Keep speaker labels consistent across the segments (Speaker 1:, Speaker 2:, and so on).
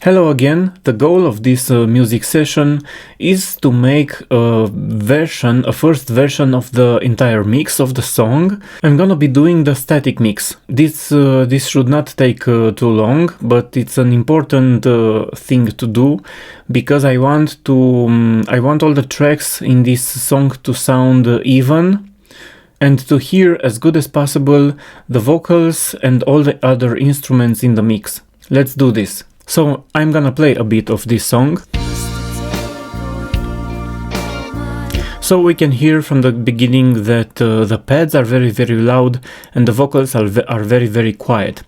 Speaker 1: Hello again. The goal of this music session is to make a first version of the entire mix of the song. I'm gonna be doing the static mix. This should not take too long, but it's an important thing to do because I want all the tracks in this song to sound even and to hear as good as possible the vocals and all the other instruments in the mix. Let's do this. So I'm gonna play a bit of this song. So we can hear from the beginning that the pads are very, very loud and the vocals are very, very quiet.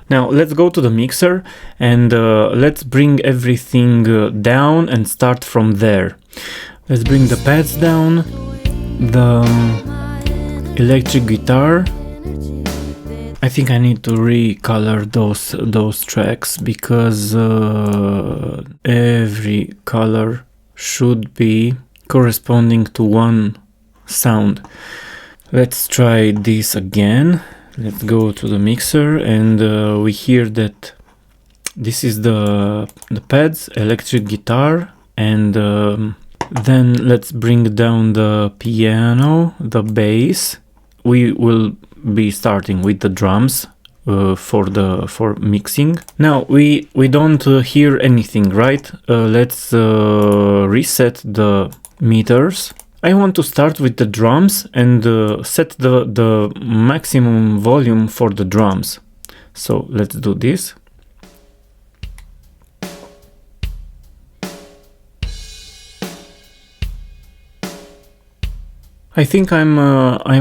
Speaker 1: Now let's go to the mixer and let's bring everything down and start from there. Let's bring the pads down, the electric guitar. I think I need to recolor those tracks because every color should be corresponding to one sound. Let's try this again. Let's go to the mixer and we hear that this is the pads, electric guitar, and then let's bring down the piano, the bass. We will be starting with the drums for mixing. Now we don't hear anything, right? Let's reset the meters. I want to start with the drums and set the maximum volume for the drums. So let's do this. I think I'm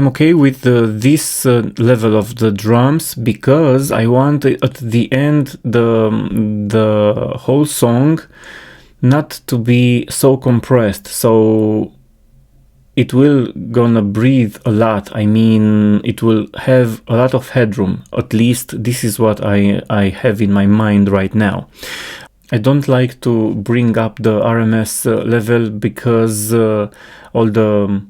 Speaker 1: okay with this level of the drums because I want at the end the whole song not to be so compressed, so it will gonna breathe a lot. I mean, it will have a lot of headroom. At least this is what I have in my mind right now. I don't like to bring up the RMS level because all the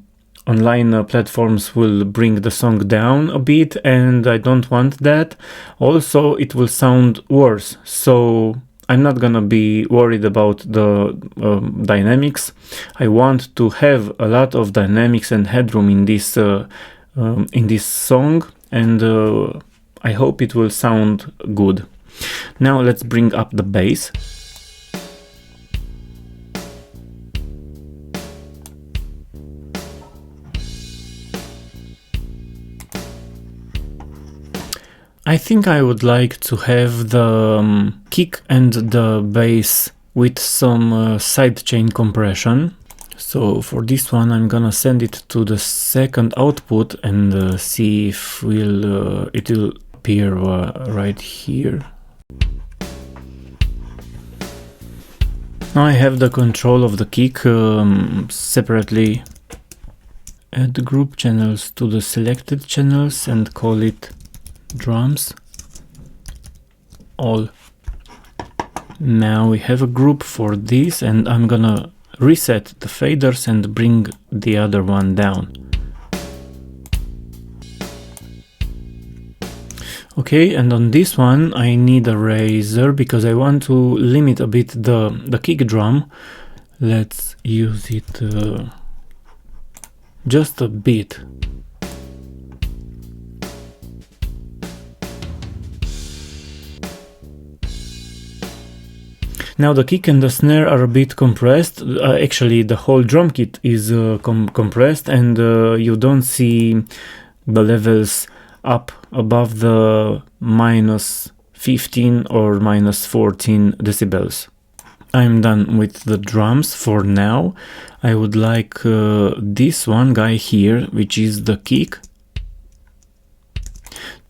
Speaker 1: online platforms will bring the song down a bit and I don't want that. Also, it will sound worse, so I'm not gonna be worried about the dynamics. I want to have a lot of dynamics and headroom in this song, and I hope it will sound good. Now let's bring up the bass. I think I would like to have the kick and the bass with some sidechain compression. So for this one I'm gonna send it to the second output and see if it will appear right here. Now I have the control of the kick separately. Add the group channels to the selected channels and call it drums all. Now we have a group for this and I'm gonna reset the faders and bring the other one down. Okay, and on this one I need a razor because I want to limit a bit the kick drum. Let's use it just a bit. Now the kick and the snare are a bit compressed. Actually the whole drum kit is compressed and you don't see the levels up above the -15 or -14 decibels. I'm done with the drums for now. I would like this one guy here, which is the kick,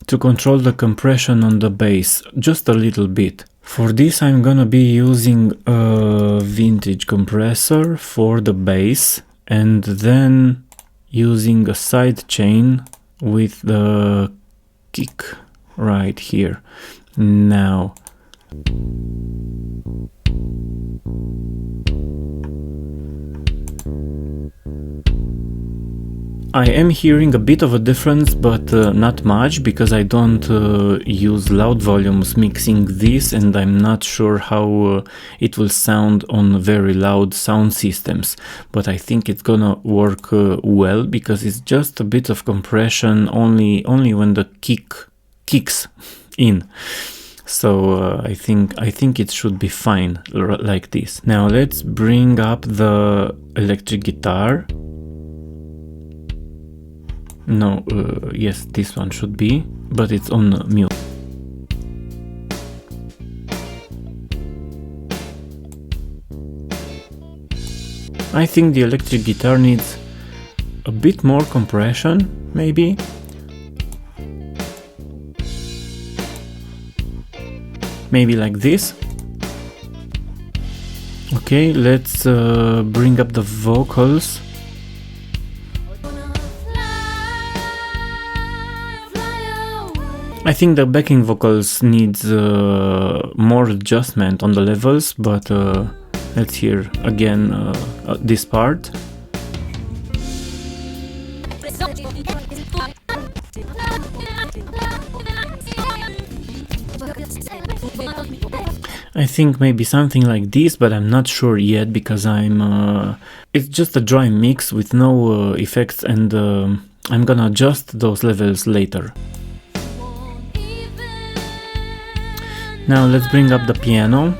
Speaker 1: to control the compression on the bass just a little bit. For this I'm gonna be using a vintage compressor for the bass and then using a side chain with the kick right here. Now I am hearing a bit of a difference, but not much, because I don't use loud volumes mixing this, and I'm not sure how it will sound on very loud sound systems. But I think it's gonna work well, because it's just a bit of compression only when the kicks in. So I think it should be fine like this. Now let's bring up the electric guitar. No, yes, this one should be, but it's on mute. I think the electric guitar needs a bit more compression, maybe. Maybe like this. Okay, let's bring up the vocals. I think the backing vocals needs more adjustment on the levels, but let's hear again this part. I think maybe something like this, but I'm not sure yet, because it's just a dry mix with no effects, and I'm gonna adjust those levels later. Now let's bring up the piano.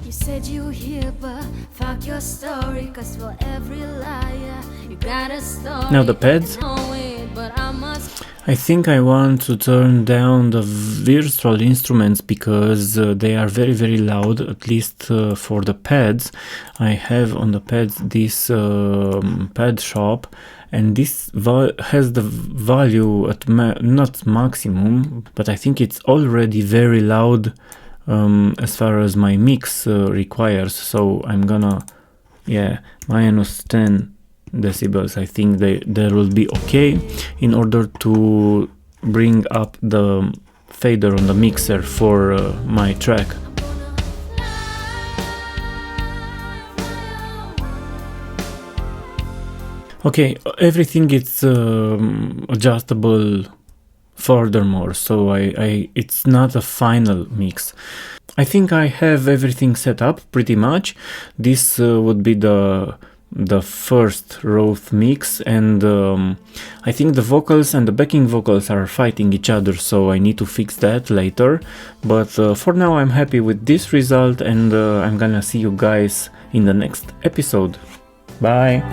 Speaker 1: You said you hear, but fuck your story, 'cause for every liar you got a story. Now the pads. I think I want to turn down the virtual instruments, because they are very loud, at least for the pads. I have on the pads this pad shop, and this has the value at not maximum, but I think it's already very loud as far as my mix requires. So I'm gonna, yeah, minus 10 decibels. I think there will be okay, in order to bring up the fader on the mixer for my track. Okay, everything is adjustable furthermore, so it's not a final mix. I think I have everything set up pretty much. This would be the first Roth mix, and I think the vocals and the backing vocals are fighting each other, so I need to fix that later. But for now I'm happy with this result, and I'm gonna see you guys in the next episode. Bye!